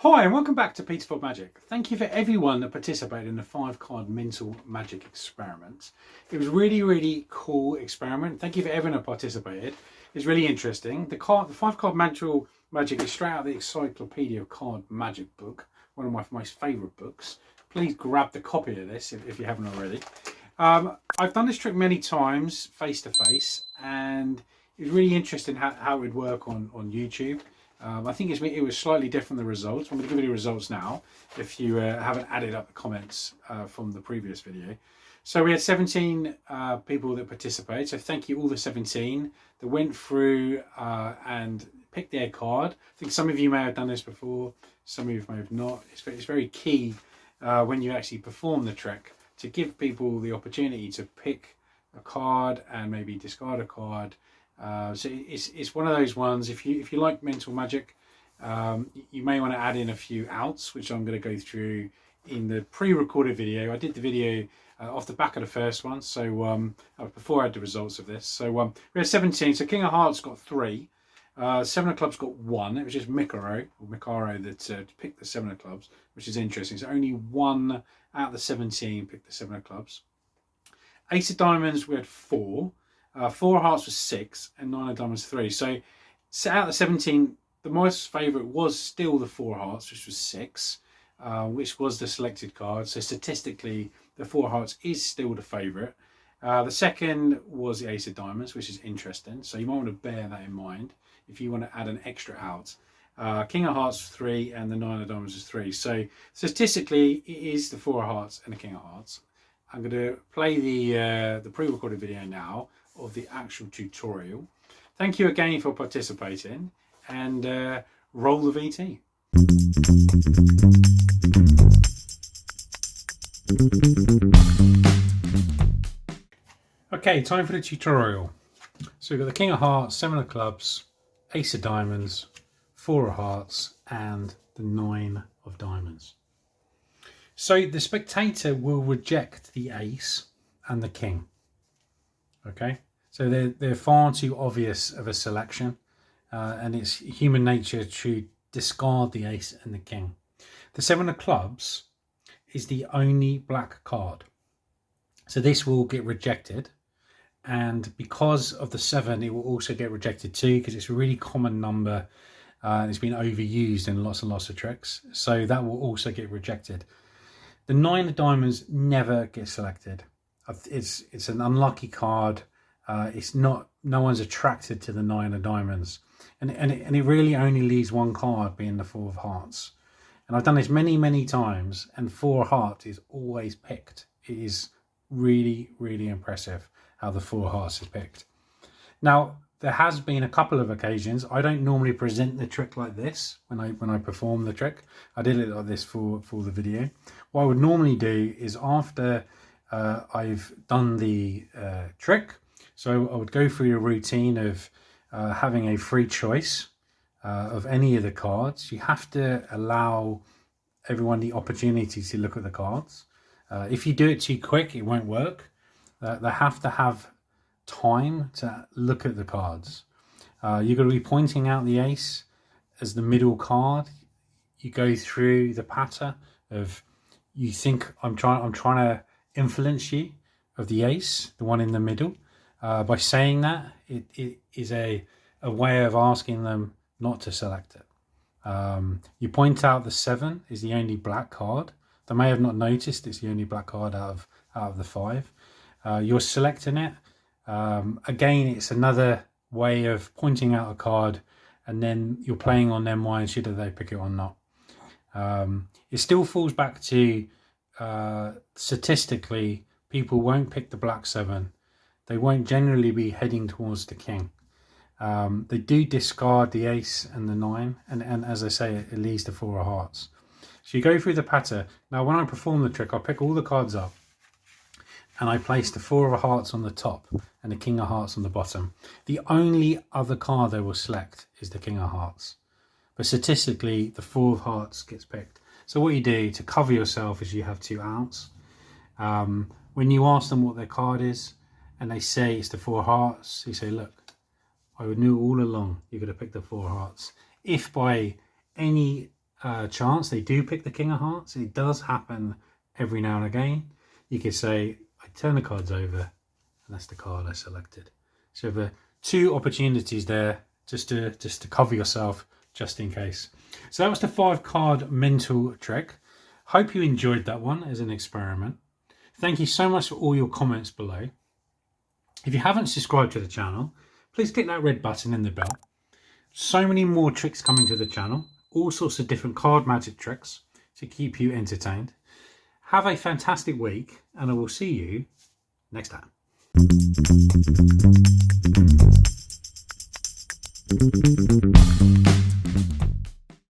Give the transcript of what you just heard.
Hi and welcome back to peterfordmagic. Thank you for everyone that participated in the 5-card mental magic experiment. It was really cool experiment. Thank you for everyone that participated. It's really interesting. The 5-card mental magic is straight out of the Encyclopedia of Card Magic book, one of my most favourite books. Please grab the copy of this if you haven't already. I've done this trick many times face to face, and it was really interesting how it would work on YouTube. I think it was slightly different, the results. I'm going to give you the results now if you haven't added up the comments from the previous video. So we had 17 people that participated. So thank you all the 17 that went through and picked their card. I think some of you may have done this before, some of you may have not. It's very key when you actually perform the trick to give people the opportunity to pick a card and maybe discard a card. So it's one of those ones. If you like mental magic, you may want to add in a few outs, which I'm going to go through in the pre-recorded video. I did the video off the back of the first one, so before I had the results of this. So we had 17. So King of Hearts got 3, 7 of Clubs got 1. It was just Mikaro that picked the 7 of Clubs, which is interesting. So only 1 out of the 17 picked the 7 of Clubs. Ace of Diamonds we had 4. 4 of Hearts was 6 and 9 of Diamonds 3. So out of the 17, the most favourite was still the 4 of Hearts, which was 6, which was the selected card. So statistically, the 4 of Hearts is still the favourite. The second was the Ace of Diamonds, which is interesting. So you might want to bear that in mind if you want to add an extra out. King of Hearts was 3 and the 9 of Diamonds was 3. So statistically, it is the 4 of Hearts and the King of Hearts. I'm going to play the pre-recorded video now of the actual tutorial. Thank you again for participating, and roll the VT. Okay, time for the tutorial. So we've got the King of Hearts, 7 of Clubs, Ace of Diamonds, 4 of Hearts, and the 9 of Diamonds. So the spectator will reject the Ace and the King. Okay, so they're far too obvious of a selection, and it's human nature to discard the Ace and the King. The 7 of Clubs is the only black card, so this will get rejected, and because of the 7 it will also get rejected too, because it's a really common number and it's been overused in lots and lots of tricks, so that will also get rejected. The 9 of Diamonds never gets selected. It's an unlucky card. It's not. No one's attracted to the 9 of Diamonds, and it really only leaves one card, being the 4 of Hearts. And I've done this many times, and 4 of Hearts is always picked. It is really impressive how the 4 of Hearts is picked. Now there has been a couple of occasions. I don't normally present the trick like this when I perform the trick. I did it like this for the video. What I would normally do is after I've done the trick, so I would go through the routine of having a free choice of any of the cards. You have to allow everyone the opportunity to look at the cards. If you do it too quick, it won't work. They have to have time to look at the cards. You're going to be pointing out the Ace as the middle card. You go through the patter of, you think I'm trying to influence you, of the Ace, the one in the middle. By saying that, it is a way of asking them not to select it. You point out the 7 is the only black card. They may have not noticed it's the only black card out of the 5. You're selecting it. Again, it's another way of pointing out a card, and then you're playing on their mind should they pick it or not. It still falls back to statistically, people won't pick the black 7. They won't generally be heading towards the King. They do discard the Ace and the 9, and as I say, it leaves the 4 of Hearts. So you go through the patter. Now when I perform the trick, I pick all the cards up and I place the 4 of Hearts on the top and the King of Hearts on the bottom. The only other card they will select is the King of Hearts, but statistically the 4 of Hearts gets picked. So what you do to cover yourself is you have 2 outs. When you ask them what their card is and they say it's the 4 of Hearts, you say, look, I knew all along you're going to pick the 4 of Hearts. If by any chance they do pick the King of Hearts. It does happen every now and again. You could say, I turn the cards over, and that's the card I selected. So there are 2 opportunities there just to cover yourself, just in case. So that was the 5-card mental trick. Hope you enjoyed that one as an experiment. Thank you so much for all your comments below. If you haven't subscribed to the channel, please click that red button and the bell. So many more tricks coming to the channel, all sorts of different card magic tricks to keep you entertained. Have a fantastic week, and I will see you next time.